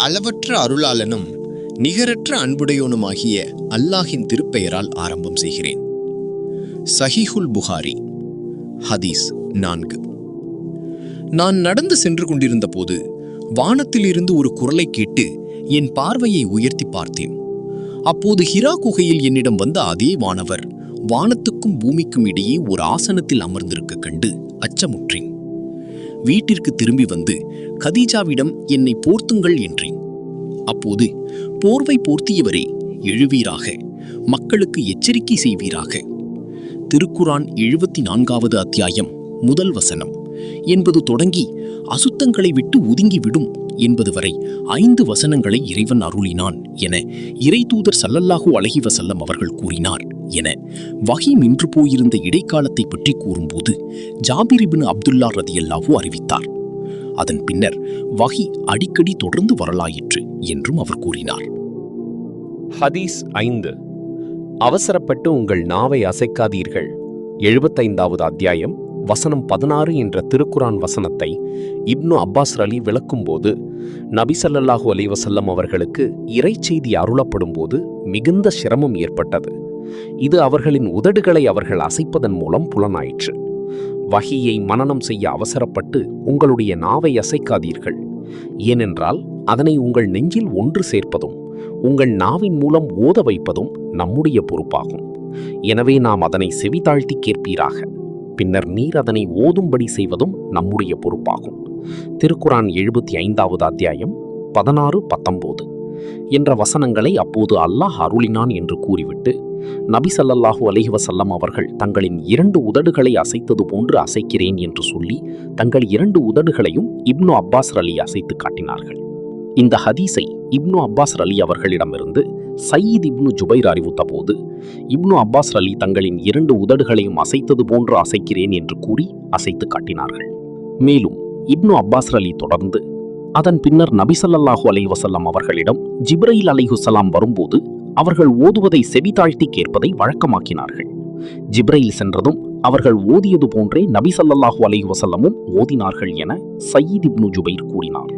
அளவற்ற அருளாளனும் நிகரற்ற அன்புடையோனுமாகிய அல்லாஹின் திருப்பெயரால் ஆரம்பம் செய்கிறேன். சஹீஹுல் புகாரி ஹதீஸ் 4. நான் நடந்து சென்று கொண்டிருந்த போது வானத்திலிருந்து ஒரு குரலை கேட்டு என் பார்வையை உயர்த்தி பார்த்தேன். அப்போது ஹிரா குகையில் என்னிடம் வந்த அதே வானவர் வானத்துக்கும் பூமிக்கும் இடையே ஒரு ஆசனத்தில் அமர்ந்திருக்க கண்டு அச்சமுற்றேன். வீட்டிற்கு திரும்பி வந்து கதீஜாவிடம் என்னை போர்த்துங்கள் என்றேன். அப்போது, போர்வை போர்த்தியவரே, எழுவீராக, மக்களுக்கு எச்சரிக்கை செய்வீராக. திருக்குரான் 74வது அத்தியாயம் 1 வசனம் என்பது தொடங்கி அசுத்தங்களை விட்டு ஒதுங்கிவிடும் என்பது வரை 5 வசனங்களை இறைவன் அருளினான் என இறைதூதர் ஸல்லல்லாஹு அலைஹி வஸல்லம் அவர்கள் கூறினார் என வஹி நின்று போயிருந்த இடைக்காலத்தை பற்றி கூறும்போது ஜாபிர் இப்னு அப்துல்லா ரதியல்லாஹு அறிவித்தார். அதன் பின்னர் வஹி அடிக்கடி தொடர்ந்து வரலாயிற்று என்றும் அவர் கூறினார். ஹதீஸ் 5. அவசரப்பட்டு உங்கள் நாவை அசைக்காதீர்கள். 75வது அத்தியாயம் வசனம் 16 என்ற திருக்குரான் வசனத்தை இப்னு அப்பாஸ் ரலி விளக்கும்போது, நபி ஸல்லல்லாஹு அலைஹி வஸல்லம் அவர்களுக்கு இறைச்செய்தி அருளப்படும் போது மிகுந்த சிரமம் ஏற்பட்டது. இது அவர்களின் உதடுகளை அவர்கள் அசைப்பதன் மூலம் புலனாயிற்று. வஹியை மனனம் செய்ய அவசரப்பட்டு உங்களுடைய நாவை அசைக்காதீர்கள். ஏனென்றால் அதனை உங்கள் நெஞ்சில் ஒன்று சேர்ப்பதும் உங்கள் நாவின் மூலம் ஓத வைப்பதும் நம்முடைய பொறுப்பாகும். எனவே நாம் அதனை செவிதாழ்த்தி கேட்பீராக. பின்னர் நீர் அதனை ஓதும்படி செய்வதும் நம்முடைய பொறுப்பாகும். திருக்குரான் 75வது அத்தியாயம் 16-19 என்ற வசனங்களை அப்போது அல்லாஹ் அருளினான் என்று கூறிவிட்டு, நபி ஸல்லல்லாஹு அலைஹி வஸல்லம் அவர்கள் தங்களின் 2 உதடுகளை அசைத்தது போன்று அசைக்கிறேன் என்று சொல்லி தங்கள் 2 உதடுகளையும் இப்னு அப்பாஸ் ரலி அசைத்து காட்டினார்கள். இந்த ஹதீஸை இப்னு அப்பாஸ் ரலி அவர்களிடமிருந்து சயீத் இப்னு ஜுபைர் அறிவித்த போது, இப்னு அப்பாஸ் ரலி தங்களின் 2 உதடுகளையும் அசைத்தது போன்று அசைக்கிறேன் என்று கூறி அசைத்து காட்டினார்கள். மேலும் இப்னு அப்பாஸ் ரலி தொடர்ந்து, அதன் பின்னர் நபி ஸல்லல்லாஹு அலைஹி வஸல்லம் அவர்களிடம் ஜிப்ரீல் அலைஹிஸ்ஸலாம் வரும்போது அவர்கள் ஓதுவதை செவிதாழ்த்தி கேட்பதை வழக்கமாக்கினார்கள். ஜிப்ரீல் சென்றதும் அவர்கள் ஓதியது போன்றே நபி ஸல்லல்லாஹு அலைஹி வஸல்லமும் ஓதினார்கள் என சயீத் இப்னு ஜுபைர் கூறினார்.